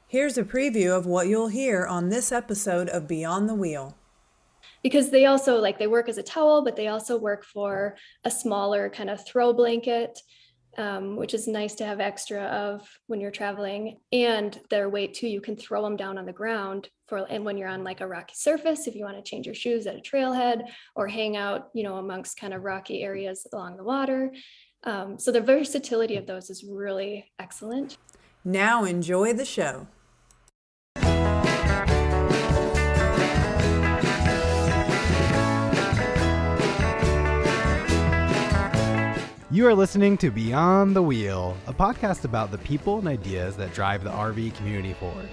Here's a preview of what you'll hear on this episode of Beyond the Wheel. Because they also they work as a towel, but they also work for a smaller kind of throw blanket, which is nice to have extra of when you're traveling. And their weight too, you can throw them down on the ground and when you're on like a rocky surface, if you want to change your shoes at a trailhead or hang out, amongst kind of rocky areas along the water. So the versatility of those is really excellent. Now enjoy the show. You are listening to Beyond the Wheel, a podcast about the people and ideas that drive the RV community forward.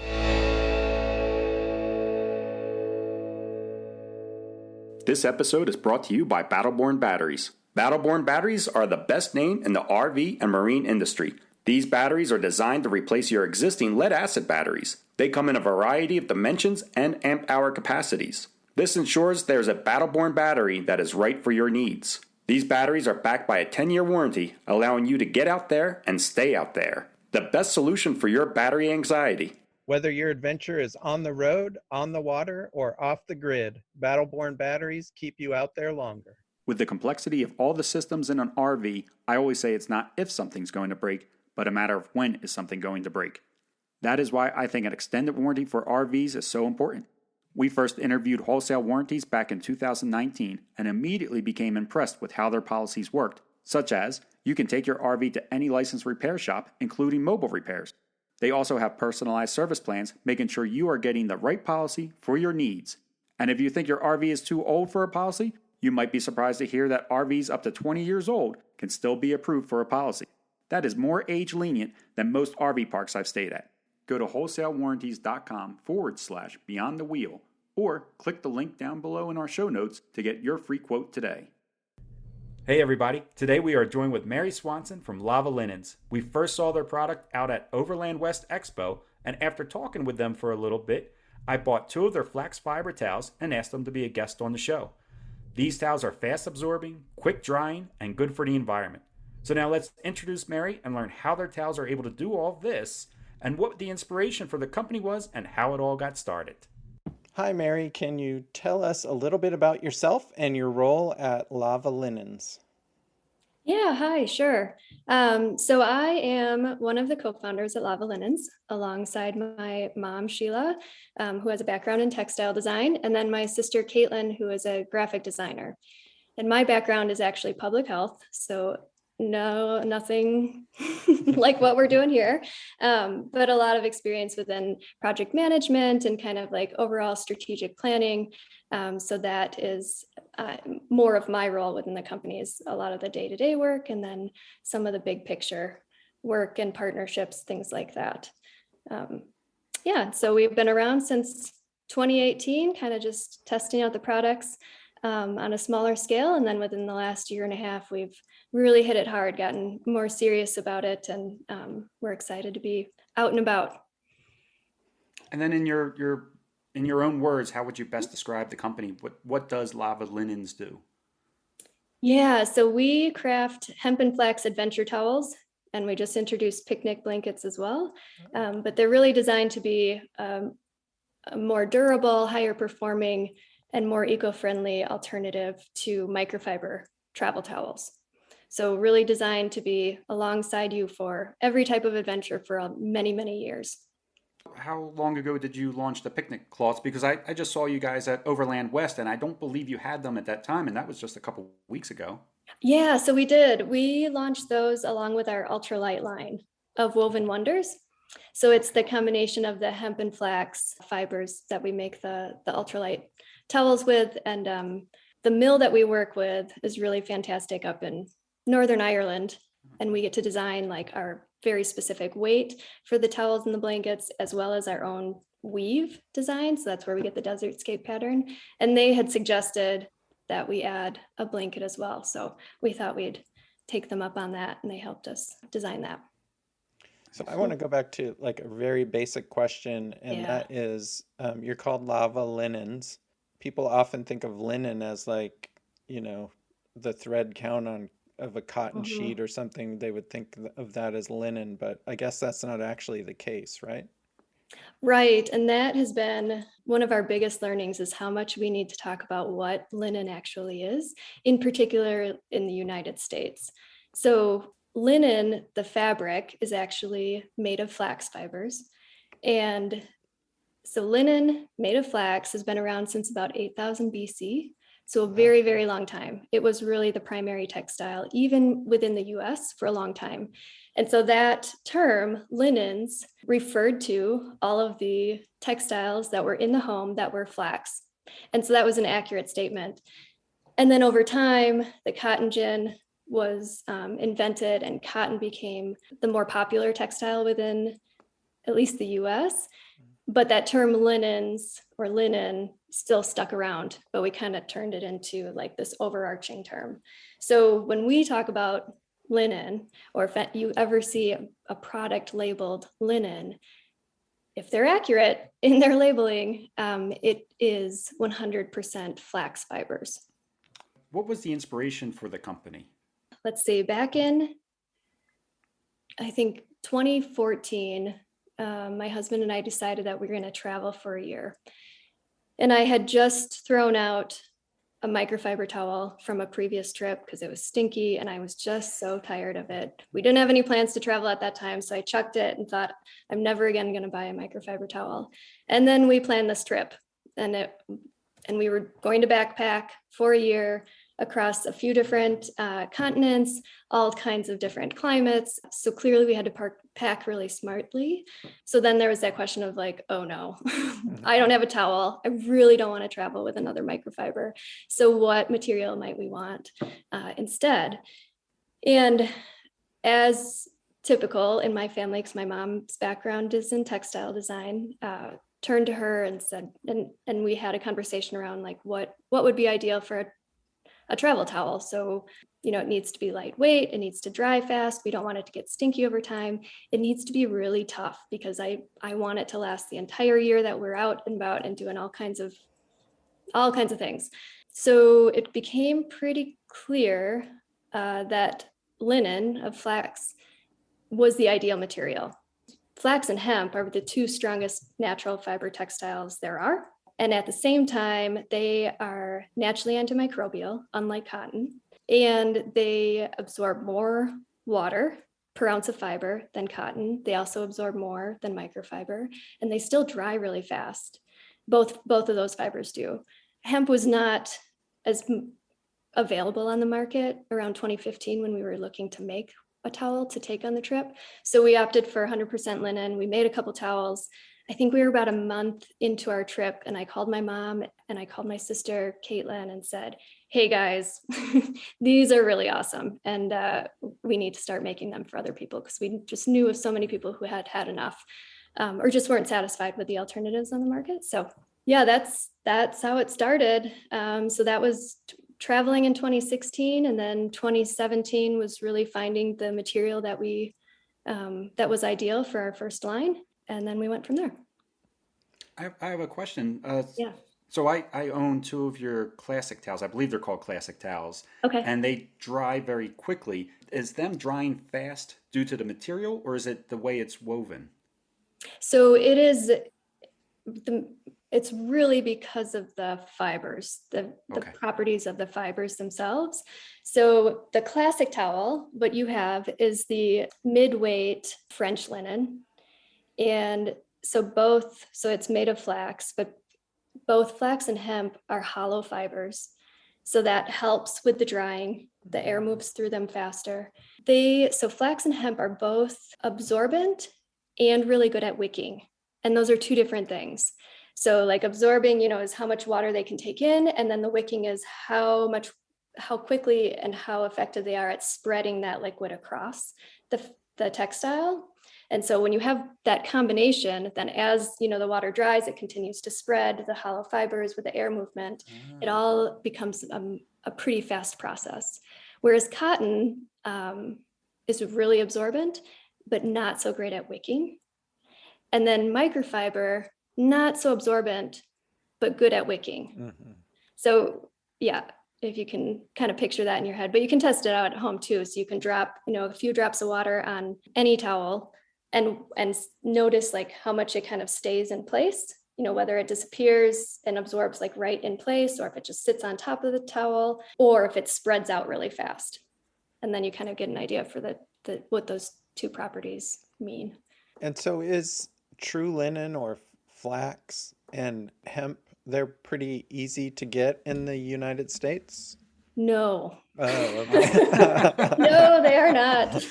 This episode is brought to you by Battleborn Batteries. Battleborn batteries are the best name in the RV and marine industry. These batteries are designed to replace your existing lead-acid batteries. They come in a variety of dimensions and amp-hour capacities. This ensures there's a Battleborn battery that is right for your needs. These batteries are backed by a 10-year warranty, allowing you to get out there and stay out there. The best solution for your battery anxiety. Whether your adventure is on the road, on the water, or off the grid, Battleborn batteries keep you out there longer. With the complexity of all the systems in an RV, I always say it's not if something's going to break, but a matter of when is something going to break. That is why I think an extended warranty for RVs is so important. We first interviewed wholesale warranties back in 2019 and immediately became impressed with how their policies worked, such as you can take your RV to any licensed repair shop, including mobile repairs. They also have personalized service plans, making sure you are getting the right policy for your needs. And if you think your RV is too old for a policy, you might be surprised to hear that RVs up to 20 years old can still be approved for a policy. That is more age lenient than most RV parks I've stayed at. Go to wholesalewarranties.com/beyond the wheel or click the link down below in our show notes to get your free quote today. Hey everybody, today we are joined with Mary Swanson from Lava Linens. We first saw their product out at Overland West Expo, and after talking with them for a little bit, I bought 2 of their flax fiber towels and asked them to be a guest on the show. These towels are fast absorbing, quick drying, and good for the environment. So now let's introduce Mary and learn how their towels are able to do all this and what the inspiration for the company was and how it all got started. Hi, Mary. Can you tell us a little bit about yourself and your role at Lava Linens? Yeah, hi, sure. So I am one of the co-founders at Lava Linens alongside my mom, Sheila, who has a background in textile design, and then my sister, Caitlin, who is a graphic designer. And my background is actually public health, so no, nothing like what we're doing here, but a lot of experience within project management and kind of like overall strategic planning. So that is more of my role within the company, is a lot of the day-to-day work and then some of the big picture work and partnerships, things like that. So we've been around since 2018, kind of just testing out the products on a smaller scale. And then within the last year and a half, we've really hit it hard, gotten more serious about it. And we're excited to be out and about. And then in your own words, how would you best describe the company? What does Lava Linens do? Yeah, so we craft hemp and flax adventure towels, and we just introduced picnic blankets as well. But they're really designed to be a more durable, higher performing, and more eco-friendly alternative to microfiber travel towels. So really designed to be alongside you for every type of adventure for many, many years. How long ago did you launch the picnic cloths? Because I just saw you guys at Overland West, and I don't believe you had them at that time, and that was just a couple weeks ago. Yeah, so we did. We launched those along with our ultralight line of woven wonders. So it's the combination of the hemp and flax fibers that we make the ultralight towels with. And the mill that we work with is really fantastic up in Northern Ireland. And we get to design like our very specific weight for the towels and the blankets, as well as our own weave design. So that's where we get the desert scape pattern. And they had suggested that we add a blanket as well. So we thought we'd take them up on that, and they helped us design that. So I want to go back to like a very basic question, and that is, you're called Lava Linens. People often think of linen as like, the thread count of a cotton sheet or something. They would think of that as linen, but I guess that's not actually the case, right? Right. And that has been one of our biggest learnings, is how much we need to talk about what linen actually is, in particular in the United States. So linen, the fabric, is actually made of flax fibers. And so linen made of flax has been around since about 8,000 BC. So a very, very long time. It was really the primary textile, even within the US, for a long time. And so that term, linens, referred to all of the textiles that were in the home that were flax. And so that was an accurate statement. And then over time, the cotton gin was invented, and cotton became the more popular textile within at least the US. But that term linens or linen still stuck around, but we kind of turned it into like this overarching term. So when we talk about linen, or if you ever see a product labeled linen, if they're accurate in their labeling, it is 100% flax fibers. What was the inspiration for the company? Let's see, back in, I think 2014, my husband and I decided that we were going to travel for a year. And I had just thrown out a microfiber towel from a previous trip because it was stinky and I was just so tired of it. We didn't have any plans to travel at that time, so I chucked it and thought, I'm never again going to buy a microfiber towel. And then we planned this trip, and we were going to backpack for a year across a few different continents, all kinds of different climates. So clearly we had to pack really smartly. So then there was that question of like, oh no, I don't have a towel. I really don't want to travel with another microfiber. So what material might we want instead? And as typical in my family, because my mom's background is in textile design, turned to her and said, and we had a conversation around like what would be ideal for a travel towel. So, it needs to be lightweight, it needs to dry fast. We don't want it to get stinky over time. It needs to be really tough because I want it to last the entire year that we're out and about and doing all kinds of things. So it became pretty clear that linen of flax was the ideal material. Flax and hemp are the two strongest natural fiber textiles there are. And at the same time, they are naturally antimicrobial, unlike cotton, and they absorb more water per ounce of fiber than cotton. They also absorb more than microfiber, and they still dry really fast. Both of those fibers do. Hemp was not as available on the market around 2015 when we were looking to make a towel to take on the trip. So we opted for 100% linen. We made a couple towels. I think we were about a month into our trip, and I called my mom and I called my sister, Caitlin, and said, hey guys, these are really awesome. And we need to start making them for other people, because we just knew of so many people who had had enough or just weren't satisfied with the alternatives on the market. So yeah, that's how it started. So that was traveling in 2016, and then 2017 was really finding the material that that was ideal for our first line. And then we went from there. I have a question. Yeah. So I own two of your classic towels. I believe they're called classic towels. Okay. And they dry very quickly. Is them drying fast due to the material, or is it the way it's woven? So it's really because of the fibers, the properties of the fibers themselves. So the classic towel, what you have is the mid-weight French linen. And so it's made of flax, but both flax and hemp are hollow fibers. So that helps with the drying. The air moves through them faster. So flax and hemp are both absorbent and really good at wicking. And those are two different things. So like absorbing, is how much water they can take in. And then the wicking is how quickly and how effective they are at spreading that liquid across the textile. And so when you have that combination, then as the water dries, it continues to spread the hollow fibers with the air movement. It all becomes a pretty fast process. Whereas cotton is really absorbent, but not so great at wicking. And then microfiber, not so absorbent, but good at wicking. Mm-hmm. So yeah, if you can kind of picture that in your head, but you can test it out at home too. So you can drop, a few drops of water on any towel and notice like how much it kind of stays in place, whether it disappears and absorbs like right in place, or if it just sits on top of the towel, or if it spreads out really fast. And then you kind of get an idea for the what those two properties mean. And so is true linen or flax and hemp, they're pretty easy to get in the United States? No. Oh, okay. No, they are not.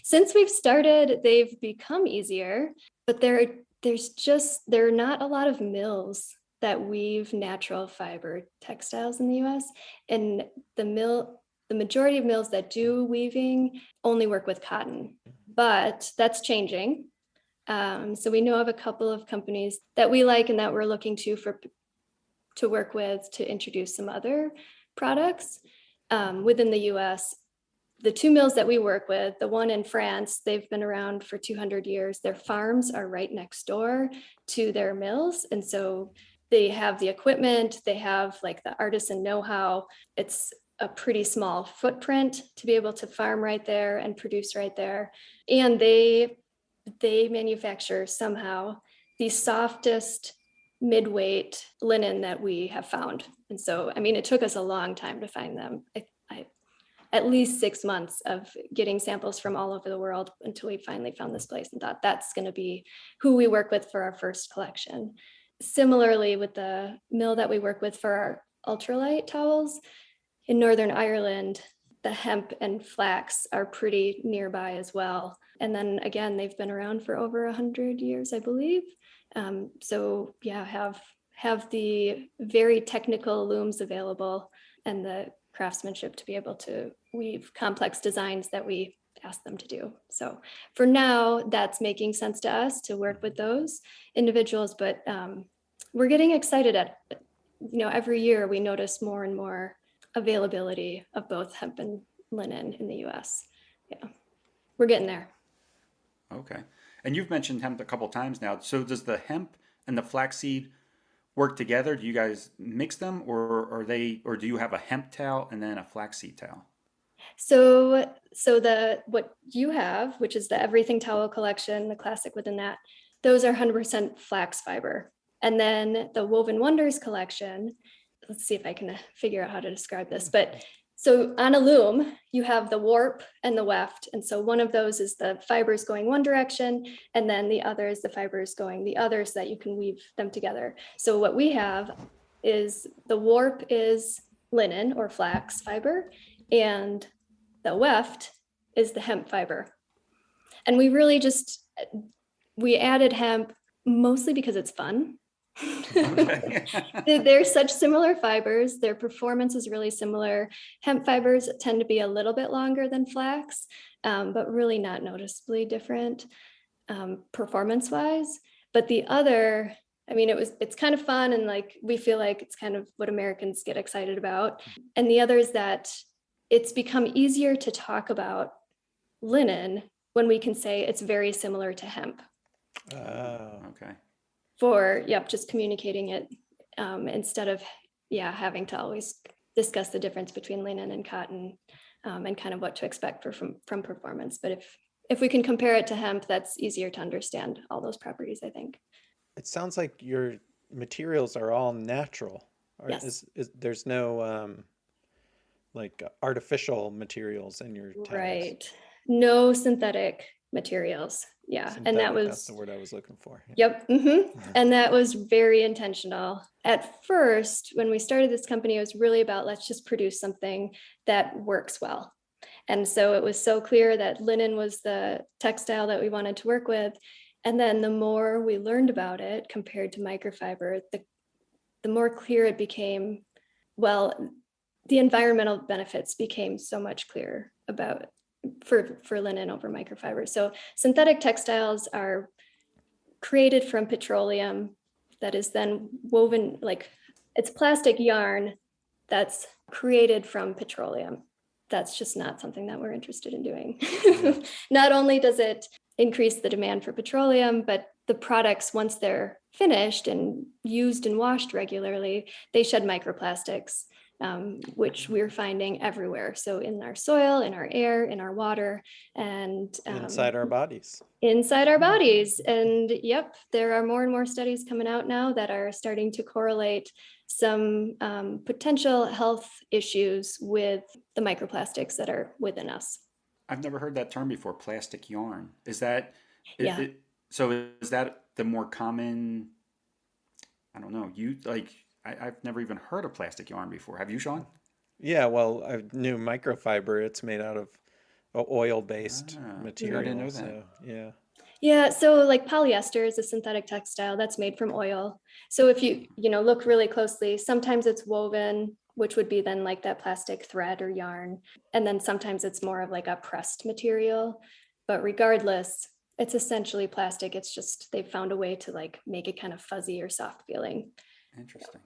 Since we've started, they've become easier, but there are not a lot of mills that weave natural fiber textiles in the US. And the majority of mills that do weaving only work with cotton, but that's changing. So we know of a couple of companies that we like and that we're looking to work with to introduce some other products within the US. The two mills that we work with, the one in France, they've been around for 200 years. Their farms are right next door to their mills. And so they have the equipment, they have like the artisan know-how. It's a pretty small footprint to be able to farm right there and produce right there. And they manufacture somehow the softest mid-weight linen that we have found. And so, I mean, it took us a long time to find them. At least 6 months of getting samples from all over the world until we finally found this place and thought that's going to be who we work with for our first collection. Similarly, with the mill that we work with for our ultralight towels in Northern Ireland, the hemp and flax are pretty nearby as well. And then again, they've been around for over 100 years, I believe. So yeah, have the very technical looms available and the craftsmanship to be able to weave complex designs that we ask them to do. So for now, that's making sense to us to work with those individuals, but we're getting excited every year we notice more and more availability of both hemp and linen in the US. Yeah, we're getting there. Okay. And you've mentioned hemp a couple times now. So does the hemp and the flaxseed work together? Do you guys mix them, or do you have a hemp towel and then a flaxseed towel? So what you have, which is the Everything Towel collection, the classic within that, those are 100% flax fiber. And then the Woven Wonders collection, let's see if I can figure out how to describe this, but so on a loom, you have the warp and the weft. And so one of those is the fibers going one direction, and then the other is the fibers going the other so that you can weave them together. So what we have is the warp is linen or flax fiber, and the weft is the hemp fiber. And we added hemp mostly because it's fun. Okay. They're such similar fibers. Their performance is really similar. Hemp fibers tend to be a little bit longer than flax, but really not noticeably different performance-wise. But the other, I mean, it's kind of fun, and like we feel like it's kind of what Americans get excited about. And the other is that it's become easier to talk about linen when we can say it's very similar to hemp. Oh, Okay. Just communicating it instead of having to always discuss the difference between linen and cotton and kind of what to expect from performance. But if we can compare it to hemp, that's easier to understand all those properties, I think. it sounds like your materials are all natural. Yes. There's no like artificial materials in your towels? Right. No synthetic materials. Yeah. And that Synthetic, that's was, the word I was looking for. yep. And that was very intentional. At first, when we started this company, it was really about let's just produce something that works well. And so it was so clear that linen was the textile that we wanted to work with. And then the more we learned about it compared to microfiber, the more clear it became, well, the environmental benefits became so much clearer about for linen over microfiber. So synthetic textiles are created from petroleum that is then woven, like it's plastic yarn that's created from petroleum. That's just not something that we're interested in doing. Not only does it increase the demand for petroleum, but the products, once they're finished and used and washed regularly, they shed microplastics. which we're finding everywhere. So in our soil, in our air, in our water, and inside our bodies. Inside our bodies. And yep, there are more and more studies coming out now that are starting to correlate some potential health issues with the microplastics that are within us. I've never heard that term before, plastic yarn. Is that, Yeah. so is that the more common, I don't know, I've never even heard of plastic yarn before. Have you, Sean? Yeah, well, I knew microfiber. It's made out of oil-based I material. didn't know that. So, yeah. Yeah, so like polyester is a synthetic textile that's made from oil. So if you look really closely, sometimes it's woven, which would be then like that plastic thread or yarn. And then sometimes it's more of like a pressed material. But regardless, it's essentially plastic. It's just they've found a way to like make it kind of fuzzy or soft feeling. Interesting.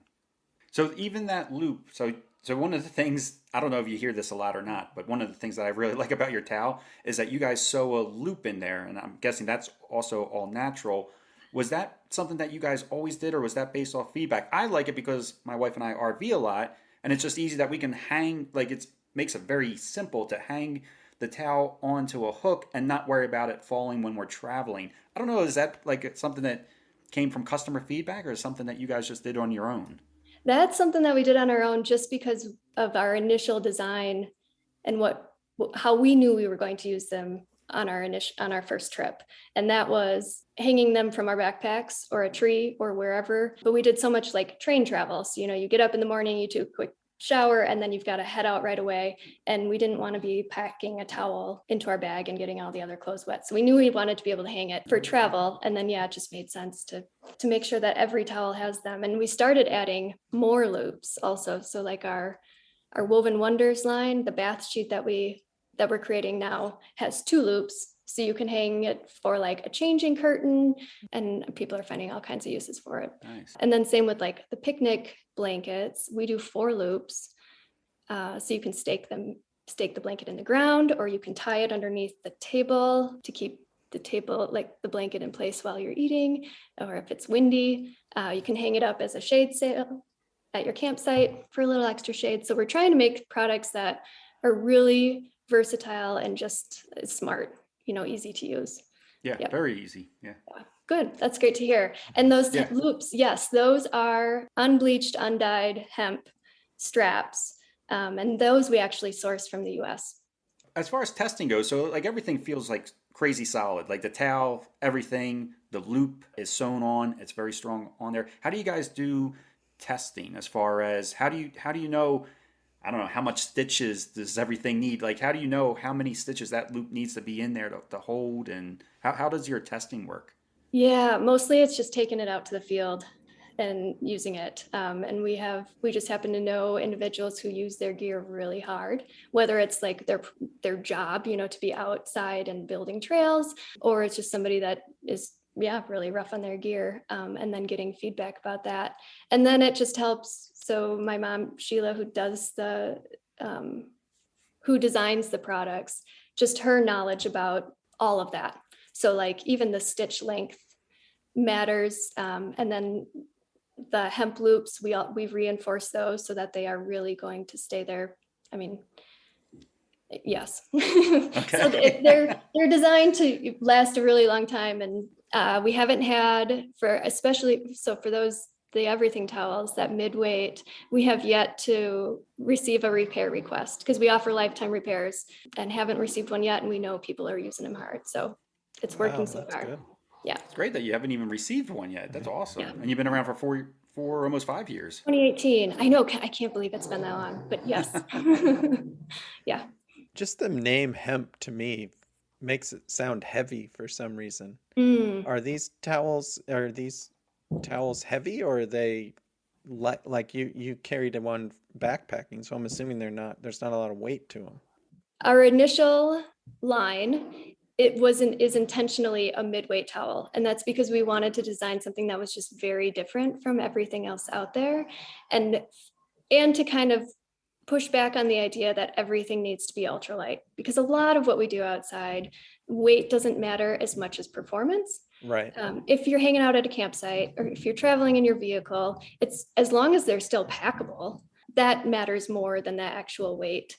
So even that loop, so one of the things, I don't know if you hear this a lot or not, but one of the things that I really like about your towel is that you guys sew a loop in there, and I'm guessing that's also all natural. Was that something that you guys always did, or was that based off feedback? I like it because my wife and I RV a lot, and it's just easy that we can hang, like it makes it very simple to hang the towel onto a hook and not worry about it falling when we're traveling. I don't know, is that like something that came from customer feedback, or something that you guys just did on your own? That's something that we did on our own just because of our initial design and how we knew we were going to use them on our first trip. And that was hanging them from our backpacks or a tree or wherever. But we did so much like train travel. So, you get up in the morning, you do a quick shower, and then you've got to head out right away. And we didn't want to be packing a towel into our bag and getting all the other clothes wet. So we knew we wanted to be able to hang it for travel. And then, yeah, it just made sense to make sure that every towel has them. And we started adding more loops also. So like our Woven Wonders line, the bath sheet that we're creating now has 2 loops. So you can hang it for like a changing curtain, and people are finding all kinds of uses for it. Nice. And then same with like the picnic blankets, we do 4 loops. So you can stake the blanket in the ground, or you can tie it underneath the table to keep the table, like the blanket in place while you're eating, or if it's windy, you can hang it up as a shade sail at your campsite for a little extra shade. So we're trying to make products that are really versatile and just smart, easy to use. Yeah, Yep. very easy. Yeah. Good. That's great to hear. And those Yeah. loops, yes, those are unbleached, undyed hemp straps. And those we actually source from the US. As far as testing goes, so like everything feels like crazy solid. Like the towel, everything, the loop is sewn on. It's very strong on there. How do you guys do testing as far as how do you know, I don't know, how much stitches does everything need? Like, how do you know how many stitches that loop needs to be in there to hold? And how does your testing work? Yeah, mostly it's just taking it out to the field and using it. And we just happen to know individuals who use their gear really hard, whether it's like their job, to be outside and building trails, or it's just somebody that is really rough on their gear, and then getting feedback about that. And then it just helps. So my mom, Sheila, who designs the products, just her knowledge about all of that. So like even the stitch length matters. And then the hemp loops, we've reinforced those so that they are really going to stay there. I mean, yes. Okay. So they're designed to last a really long time. And we haven't had for the everything towels, that mid-weight, we have yet to receive a repair request because we offer lifetime repairs and haven't received one yet. And we know people are using them hard. So it's working so that's far. good. Yeah. It's great that you haven't even received one yet. That's awesome. Yeah. And you've been around for almost 5 years. 2018. I know. I can't believe it's been that long, but yes. Yeah. Just the name hemp to me makes it sound heavy for some reason. Are these towels heavy, or are they like you carried one backpacking? So I'm assuming there's not a lot of weight to them. Our initial line, is intentionally a mid-weight towel. And that's because we wanted to design something that was just very different from everything else out there. And to kind of push back on the idea that everything needs to be ultralight, because a lot of what we do outside, weight doesn't matter as much as performance. Right. If you're hanging out at a campsite or if you're traveling in your vehicle, it's as long as they're still packable, that matters more than the actual weight.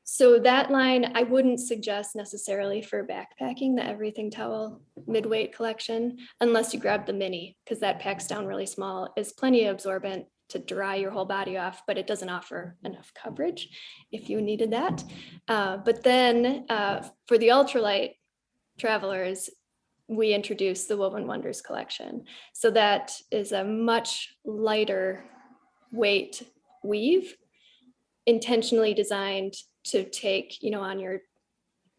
So that line, I wouldn't suggest necessarily for backpacking, the everything towel mid-weight collection, unless you grab the mini, because that packs down really small, is plenty absorbent to dry your whole body off, but it doesn't offer enough coverage if you needed that. But then for the ultralight travelers, we introduced the Woven Wonders collection. So that is a much lighter weight weave, intentionally designed to take, on your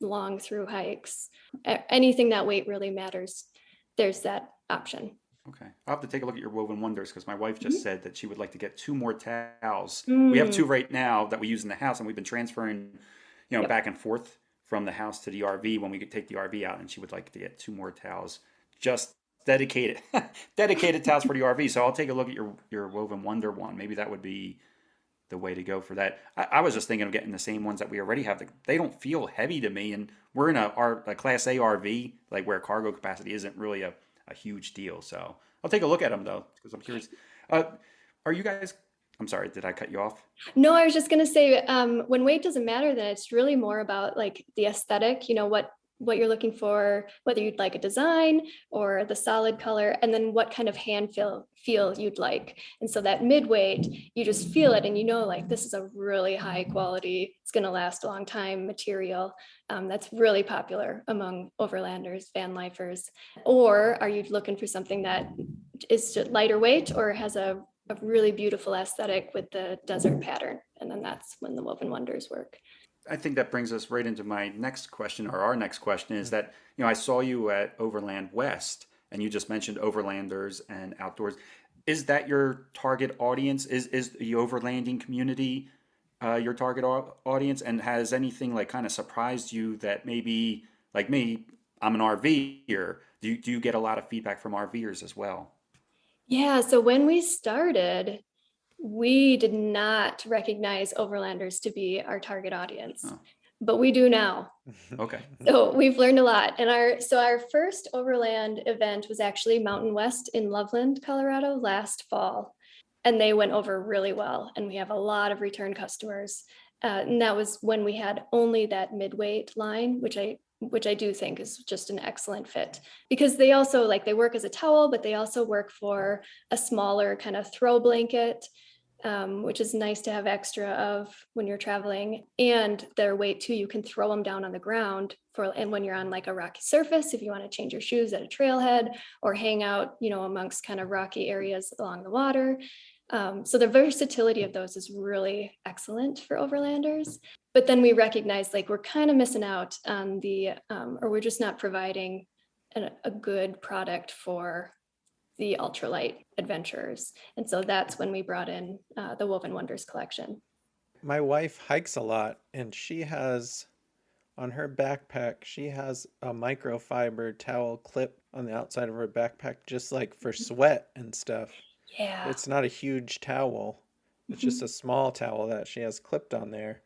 long through hikes. Anything that weight really matters, there's that option. Okay. I'll have to take a look at your Woven Wonders because my wife just said that she would like to get 2 more towels. We have 2 right now that we use in the house, and we've been transferring, back and forth from the house to the RV when we could take the RV out, and she would like to get 2 more towels, just dedicated towels for the RV. So I'll take a look at your Woven Wonder one. Maybe that would be the way to go for that. I was just thinking of getting the same ones that we already have. They don't feel heavy to me, and we're in a Class A RV, like where cargo capacity isn't really a huge deal. So I'll take a look at them though, because I'm curious. Are you guys? I'm sorry, did I cut you off? No, I was just going to say, when weight doesn't matter, then it's really more about like the aesthetic, what you're looking for, whether you'd like a design or the solid color, and then what kind of hand feel you'd like. And so that mid-weight, you just feel it and like this is a really high quality, it's going to last a long time material. That's really popular among overlanders, van lifers. Or are you looking for something that is lighter weight or has a really beautiful aesthetic with the desert pattern? And then that's when the Woven Wonders work. I think that brings us right into my next question, or our next question, is that, I saw you at Overland West, and you just mentioned overlanders and outdoors. Is that your target audience? Is the overlanding community your target audience? And has anything like kind of surprised you that maybe, like me, I'm an RVer. Do you get a lot of feedback from RVers as well? Yeah, so when we started, we did not recognize overlanders to be our target audience, but we do now. Okay. So we've learned a lot. And our first overland event was actually Mountain West in Loveland, Colorado last fall. And they went over really well. And we have a lot of return customers. And that was when we had only that midweight line, which I do think is just an excellent fit, because they also they work as a towel, but they also work for a smaller kind of throw blanket, which is nice to have extra of when you're traveling. And their weight too, you can throw them down on the ground and when you're on like a rocky surface, if you want to change your shoes at a trailhead or hang out, amongst kind of rocky areas along the water. So the versatility of those is really excellent for overlanders. But then we recognize we're kind of missing out on or we're just not providing a good product for the ultralight adventurers. And so that's when we brought in the Woven Wonders collection. My wife hikes a lot, and she has on her backpack, she has a microfiber towel clip on the outside of her backpack, just like for sweat and stuff. Yeah. It's not a huge towel. It's just a small towel that she has clipped on there.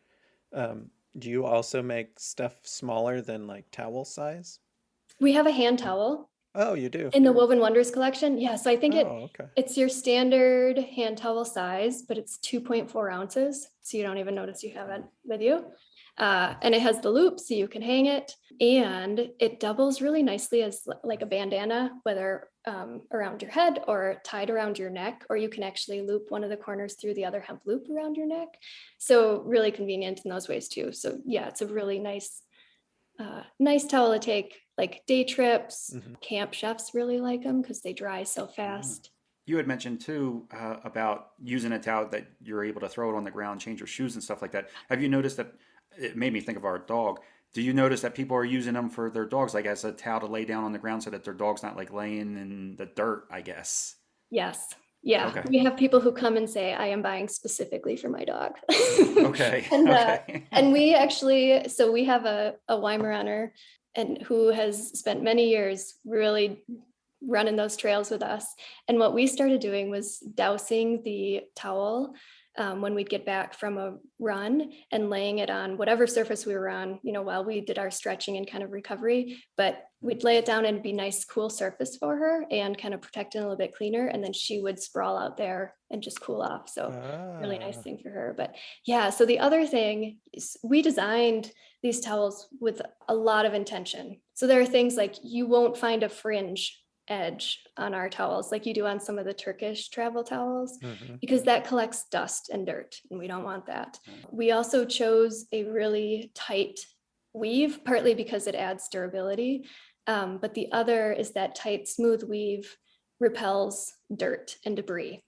Do you also make stuff smaller than like towel size? We have a hand towel. Oh, you do? In the Woven Wonders collection. Yeah. So I think okay. it's your standard hand towel size, but it's 2.4 ounces. So you don't even notice you have it with you. And it has the loop so you can hang it, and it doubles really nicely as like a bandana, whether around your head or tied around your neck, or you can actually loop one of the corners through the other hemp loop around your neck. So really convenient in those ways too. So yeah, it's a really nice towel to take like day trips. Camp chefs really like them because they dry so fast. You had mentioned too about using a towel that you're able to throw it on the ground, change your shoes and stuff like that. Have you noticed that? It made me think of our dog. Do you notice that people are using them for their dogs, like as a towel to lay down on the ground so that their dog's not like laying in the dirt, I guess? Yes. Yeah. Okay. We have people who come and say, I am buying specifically for my dog. Okay. And we actually, so we have a Weimaraner and who has spent many years really running those trails with us. And what we started doing was dousing the towel when we'd get back from a run, and laying it on whatever surface we were on, while we did our stretching and kind of recovery. But we'd lay it down and it'd be nice, cool surface for her and kind of protect it a little bit cleaner. And then she would sprawl out there and just cool off. So really nice thing for her. But yeah, so the other thing is we designed these towels with a lot of intention. So there are things like you won't find a fringe edge on our towels like you do on some of the Turkish travel towels, because that collects dust and dirt, and we don't want that. We also chose a really tight weave, partly because it adds durability, but the other is that tight, smooth weave repels dirt and debris.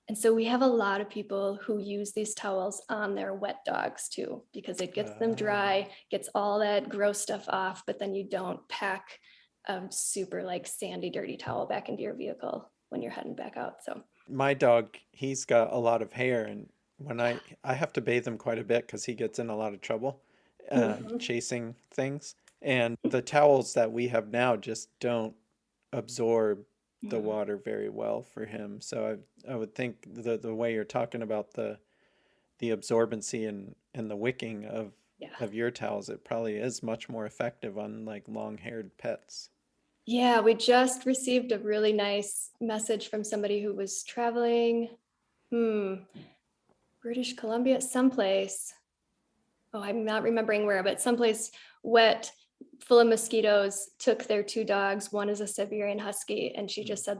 And so we have a lot of people who use these towels on their wet dogs too, because it gets them dry, gets all that gross stuff off, but then you don't pack a super like sandy, dirty towel back into your vehicle when you're heading back out. So my dog, he's got a lot of hair, and when I have to bathe him quite a bit because he gets in a lot of trouble chasing things. And the towels that we have now just don't absorb the water very well for him. So I would think the way you're talking about the absorbency and the wicking of your towels, it probably is much more effective on like long-haired pets. Yeah, we just received a really nice message from somebody who was traveling, British Columbia, someplace. Oh, I'm not remembering where, but someplace wet, full of mosquitoes, took their 2 dogs. One is a Siberian Husky, and she just said,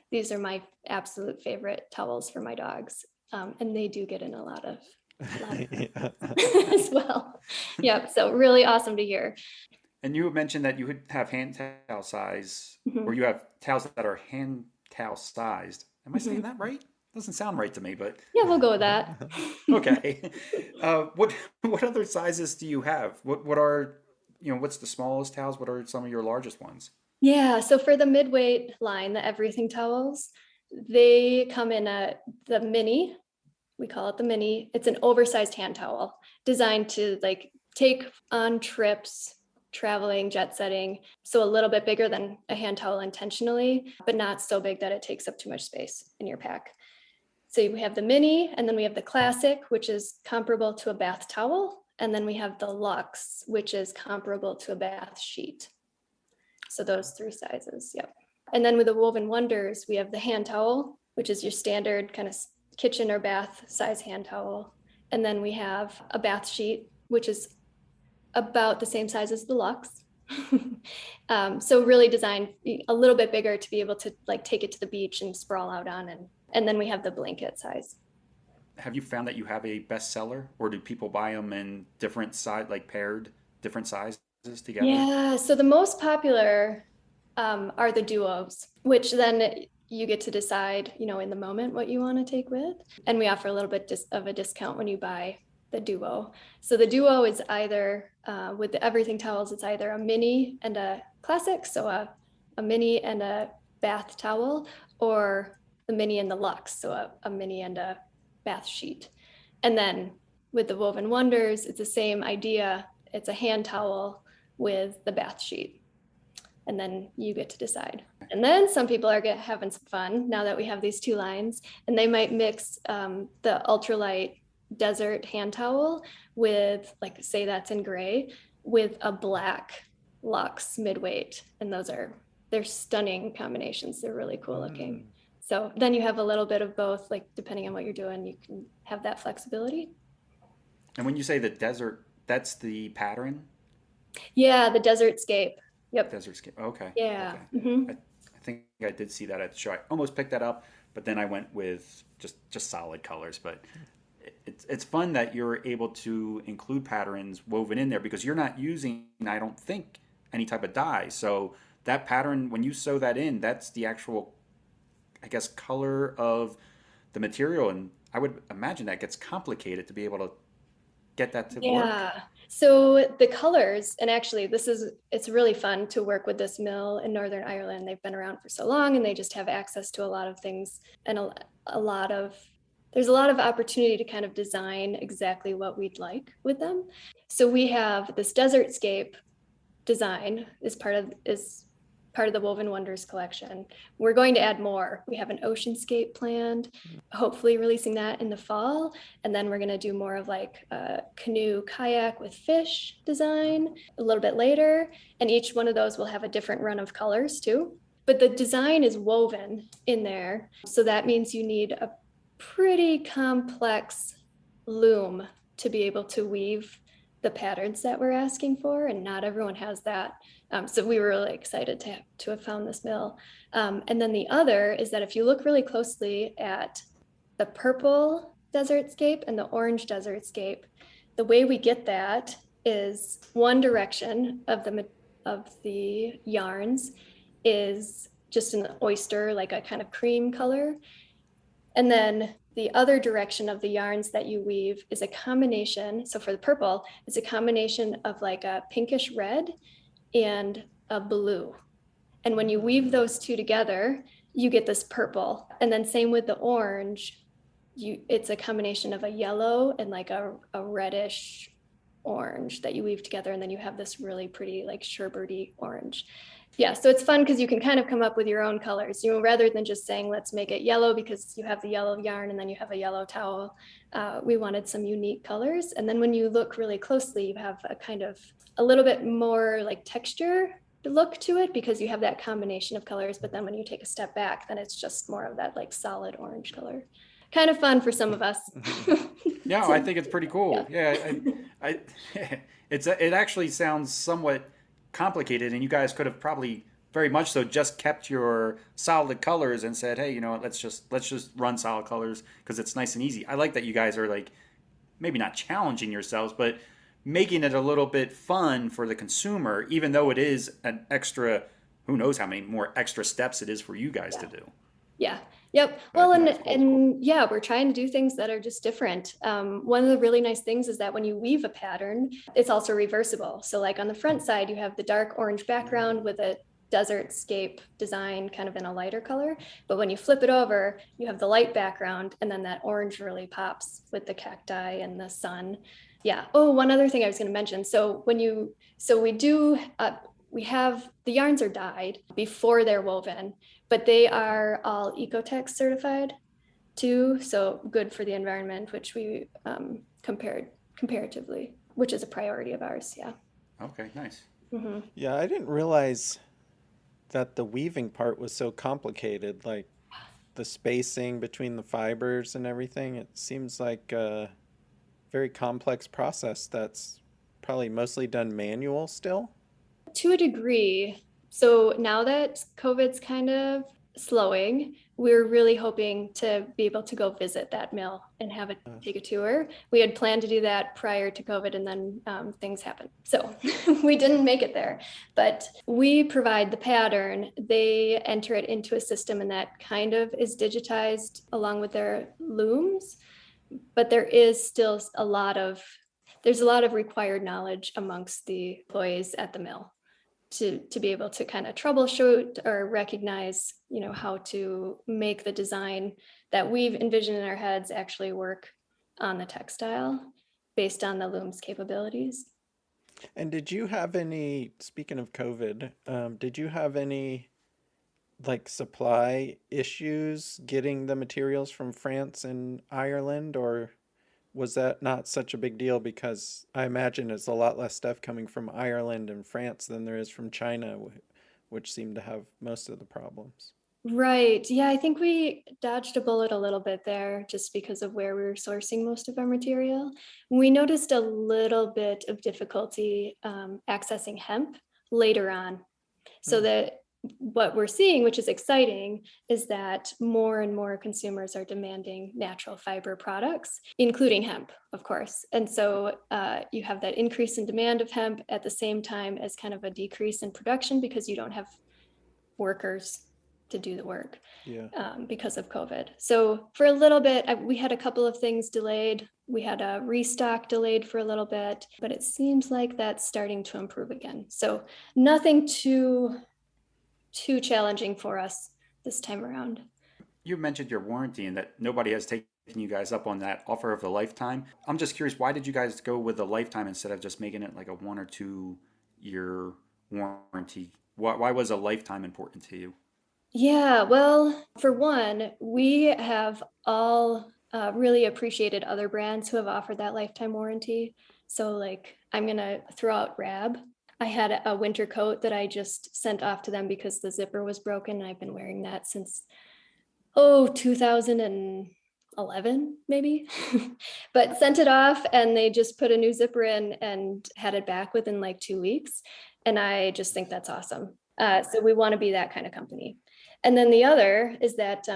these are my absolute favorite towels for my dogs. And they do get in a lot of as well. Yep. So really awesome to hear. And you had mentioned that you would have hand towel size, or you have towels that are hand towel sized. Am I saying that right? Doesn't sound right to me, but yeah, we'll go with that. Okay. What other sizes do you have? What are, what's the smallest towels? What are some of your largest ones? Yeah. So for the midweight line, the everything towels, they come in the mini. We call it the mini. It's an oversized hand towel designed to like take on trips, traveling, jet setting. So a little bit bigger than a hand towel intentionally, but not so big that it takes up too much space in your pack. So we have the mini, and then we have the classic, which is comparable to a bath towel. And then we have the luxe, which is comparable to a bath sheet. So those 3 sizes. Yep. And then with the Woven Wonders, we have the hand towel, which is your standard kind of kitchen or bath size hand towel. And then we have a bath sheet, which is about the same size as the luxe. So really designed a little bit bigger to be able to like take it to the beach and sprawl out on. And then we have the blanket size. Have you found that you have a bestseller, or do people buy them in different size, like paired different sizes together? Yeah. So the most popular are the duos, which then you get to decide, in the moment what you want to take with. And we offer a little bit of a discount when you buy the duo. So the duo is either, with the everything towels, it's either a mini and a classic, so a mini and a bath towel, or the mini and the luxe, so a mini and a bath sheet. And then with the Woven Wonders, it's the same idea. It's a hand towel with the bath sheet. And then you get to decide. And then some people are having some fun now that we have these 2 lines, and they might mix the ultralight desert hand towel with, like, say that's in gray, with a black luxe midweight. And they're stunning combinations. They're really cool looking. So then you have a little bit of both, like depending on what you're doing, you can have that flexibility. And when you say the desert, that's the pattern? Yeah, the desert scape. Yep. Desert scape. Okay. Yeah. Okay. Mm-hmm. I think I did see that at the show. I almost picked that up, but then I went with just solid colors. But it's fun that you're able to include patterns woven in there, because you're not using, I don't think, any type of dye. So that pattern, when you sew that in, that's the actual, I guess, color of the material. And I would imagine that gets complicated to be able to get that to work. Yeah. So the colors, and actually it's really fun to work with this mill in Northern Ireland. They've been around for so long, and they just have access to a lot of things, and there's a lot of opportunity to kind of design exactly what we'd like with them. So we have this desert scape design is part of the Woven Wonders collection. We're going to add more. We have an oceanscape planned, hopefully releasing that in the fall. And then we're going to do more of like a canoe kayak with fish design a little bit later. And each one of those will have a different run of colors too. But the design is woven in there. So that means you need a pretty complex loom to be able to weave the patterns that we're asking for, and not everyone has that. So we were really excited to have found this mill. And then the other is that if you look really closely at the purple desertscape and the orange desertscape, the way we get that is one direction of the yarns is just an oyster, like a kind of cream color. And then the other direction of the yarns that you weave is a combination. So for the purple, it's a combination of like a pinkish red and a blue. And when you weave those two together, you get this purple. And then same with the orange, it's a combination of a yellow and like a reddish orange that you weave together. And then you have this really pretty like sherbety orange. Yeah, so it's fun because you can kind of come up with your own colors, rather than just saying, let's make it yellow because you have the yellow yarn and then you have a yellow towel. We wanted some unique colors. And then when you look really closely, you have a kind of a little bit more like texture look to it because you have that combination of colors. But then when you take a step back, then it's just more of that like solid orange color. Kind of fun for some of us. Yeah, I think it's pretty cool. Yeah, it actually sounds somewhat complicated, and you guys could have probably very much so just kept your solid colors and said, hey, you know what, let's just run solid colors because it's nice and easy. I like that you guys are like maybe not challenging yourselves, but making it a little bit fun for the consumer, even though it is an extra, who knows how many more extra steps it is for you guys to do. Yeah. Yep. Well, and yeah, we're trying to do things that are just different. One of the really nice things is that when you weave a pattern, it's also reversible. So like on the front side, you have the dark orange background with a desertscape design kind of in a lighter color. But when you flip it over, you have the light background, and then that orange really pops with the cacti and the sun. Yeah. Oh, one other thing I was going to mention. We have the yarns are dyed before they're woven, but they are all Ecotex certified too. So good for the environment, which we comparatively, which is a priority of ours. Yeah. Okay, nice. Mm-hmm. Yeah, I didn't realize that the weaving part was so complicated, like the spacing between the fibers and everything. It seems like a very complex process that's probably mostly done manual still. To a degree. So now that COVID's kind of slowing, we're really hoping to be able to go visit that mill and have it take a tour. We had planned to do that prior to COVID, and then things happened. So we didn't make it there, but we provide the pattern. They enter it into a system, and that kind of is digitized along with their looms. But there is still there's a lot of required knowledge amongst the employees at the mill to be able to kind of troubleshoot or recognize, how to make the design that we've envisioned in our heads actually work on the textile based on the loom's capabilities. And did you have any, speaking of COVID, did you have any like supply issues getting the materials from France and Ireland, or was that not such a big deal? Because I imagine it's a lot less stuff coming from Ireland and France than there is from China, which seem to have most of the problems. Right. Yeah, I think we dodged a bullet a little bit there just because of where we were sourcing most of our material. We noticed a little bit of difficulty accessing hemp later on. So that what we're seeing, which is exciting, is that more and more consumers are demanding natural fiber products, including hemp, of course. And so you have that increase in demand of hemp at the same time as kind of a decrease in production because you don't have workers to do the work because of COVID. So for a little bit, we had a couple of things delayed. We had a restock delayed for a little bit, but it seems like that's starting to improve again. So nothing too challenging for us this time around. You mentioned your warranty and that nobody has taken you guys up on that offer of the lifetime. I'm just curious, why did you guys go with the lifetime instead of just making it like a 1 or 2 year warranty Why was a lifetime important to you? Yeah, well, for one, we have all really appreciated other brands who have offered that lifetime warranty. So, like, I'm gonna throw out Rab. I had a winter coat that I just sent off to them because the zipper was broken, and I've been wearing that since 2011 maybe. But sent it off, and they just put a new zipper in and had it back within like 2 weeks. And I just think that's awesome. So we want to be that kind of company. And then the other is that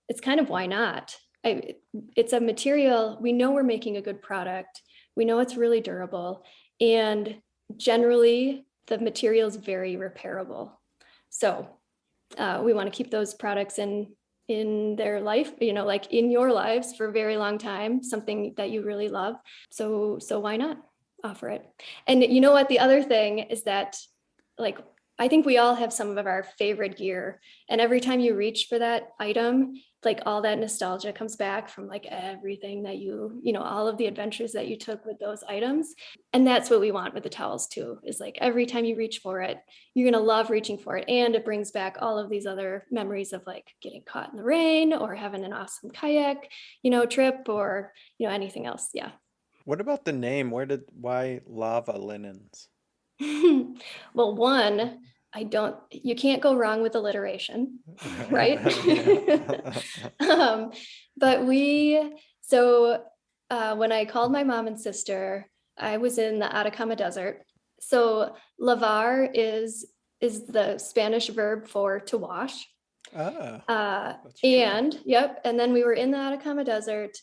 it's kind of why not? It's a material, we know we're making a good product. We know it's really durable. And generally, the material is very repairable. So we want to keep those products in their life, like in your lives for a very long time, something that you really love. So why not offer it? And you know what? The other thing is that, like, I think we all have some of our favorite gear. And every time you reach for that item, like all that nostalgia comes back from like everything that all of the adventures that you took with those items. And that's what we want with the towels too, is like every time you reach for it, you're going to love reaching for it. And it brings back all of these other memories of like getting caught in the rain or having an awesome kayak, trip or, anything else. Yeah. What about the name? Why lava linens? Well, one, you can't go wrong with alliteration, right? But when I called my mom and sister, I was in the Atacama Desert. So lavar is the Spanish verb for to wash. That's And yep. And then we were in the Atacama Desert,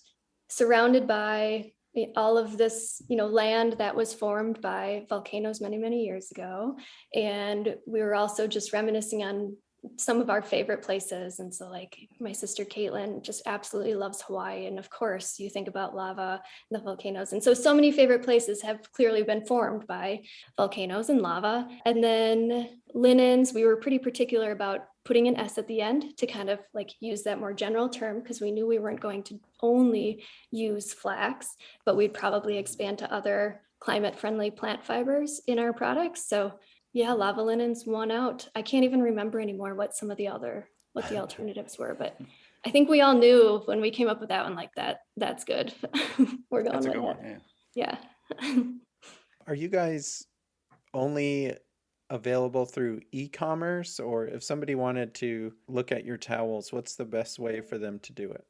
surrounded by all of this, land that was formed by volcanoes many, many years ago. And we were also just reminiscing on some of our favorite places. And so like my sister Caitlin just absolutely loves Hawaii. And of course you think about lava and the volcanoes. And so many favorite places have clearly been formed by volcanoes and lava. And then linens, we were pretty particular about putting an S at the end to kind of like use that more general term, because we knew we weren't going to only use flax, but we'd probably expand to other climate friendly plant fibers in our products. So yeah, lava linens won out. I can't even remember anymore what the alternatives were, but I think we all knew when we came up with that one, like that's good. We're going That's a with good it. one. Yeah. Are you guys only available through e-commerce, or if somebody wanted to look at your towels, what's the best way for them to do it?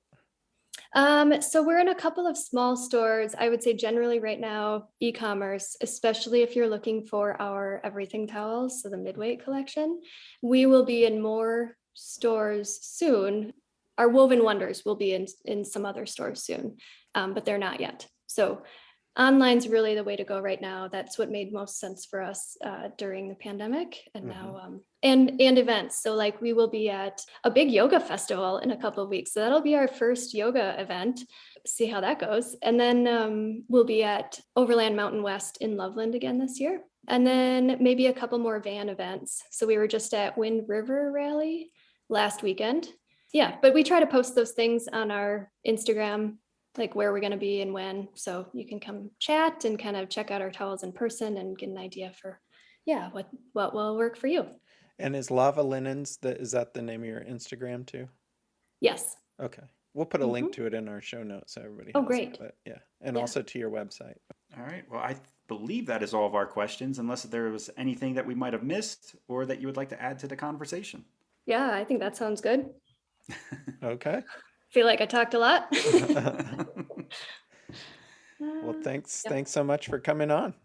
So we're in a couple of small stores. I would say generally right now, e-commerce, especially if you're looking for our everything towels, so the midweight collection. We will be in more stores soon. Our Woven Wonders will be in some other stores soon, but they're not yet. So online's really the way to go right now. That's what made most sense for us during the pandemic, and now and events. So like we will be at a big yoga festival in a couple of weeks. So that'll be our first yoga event. See how that goes. And then we'll be at Overland Mountain West in Loveland again this year. And then maybe a couple more van events. So we were just at Wind River Rally last weekend. Yeah, but we try to post those things on our Instagram, like where we're going to be and when, so you can come chat and kind of check out our towels in person and get an idea for what will work for you. And is Lava Linens, is that the name of your Instagram too? Yes. Okay, we'll put a link to it in our show notes so everybody has great. it, but yeah, and also to your website. All right, well, I believe that is all of our questions, unless there was anything that we might have missed or that you would like to add to the conversation. Yeah, I think that sounds good. Okay. Feel like I talked a lot. Well, thanks so much for coming on.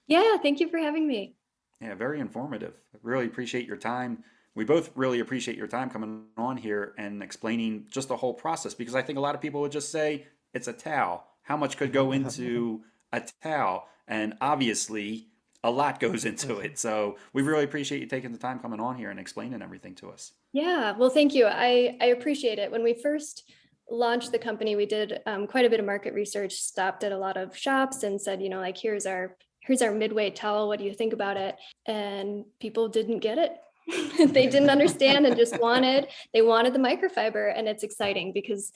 Yeah, thank you for having me. Yeah, very informative. Really appreciate your time. We both really appreciate your time coming on here and explaining just the whole process, because I think a lot of people would just say it's a towel. How much could go into a towel? And obviously a lot goes into it. So we really appreciate you taking the time coming on here and explaining everything to us. Yeah, well, thank you. I appreciate it. When we first launched the company, we did quite a bit of market research, stopped at a lot of shops and said, like, here's our midweight towel. What do you think about it? And people didn't get it. They didn't understand and just wanted the microfiber. And it's exciting because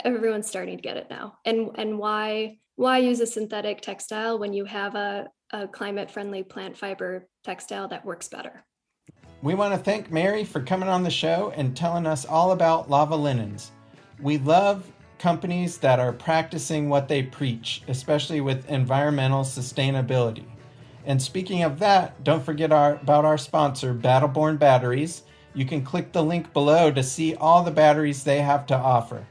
everyone's starting to get it now. And why use a synthetic textile when you have a climate friendly plant fiber textile that works better? We want to thank Mary for coming on the show and telling us all about Lava Linens. We love companies that are practicing what they preach, especially with environmental sustainability. And speaking of that, don't forget about our sponsor, Battleborn Batteries. You can click the link below to see all the batteries they have to offer.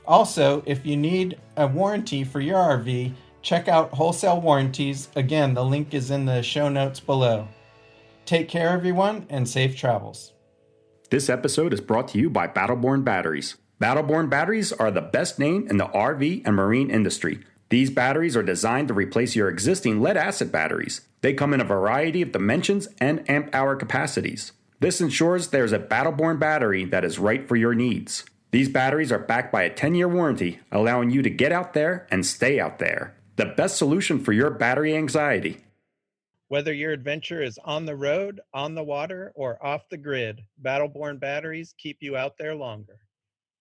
Also, if you need a warranty for your RV, check out Wholesale Warranties. Again, the link is in the show notes below. Take care, everyone, and safe travels. This episode is brought to you by Battleborn Batteries. Battleborn batteries are the best name in the RV and marine industry. These batteries are designed to replace your existing lead-acid batteries. They come in a variety of dimensions and amp-hour capacities. This ensures there's a Battleborn battery that is right for your needs. These batteries are backed by a 10-year warranty, allowing you to get out there and stay out there. The best solution for your battery anxiety. Whether your adventure is on the road, on the water, or off the grid, Battleborn batteries keep you out there longer.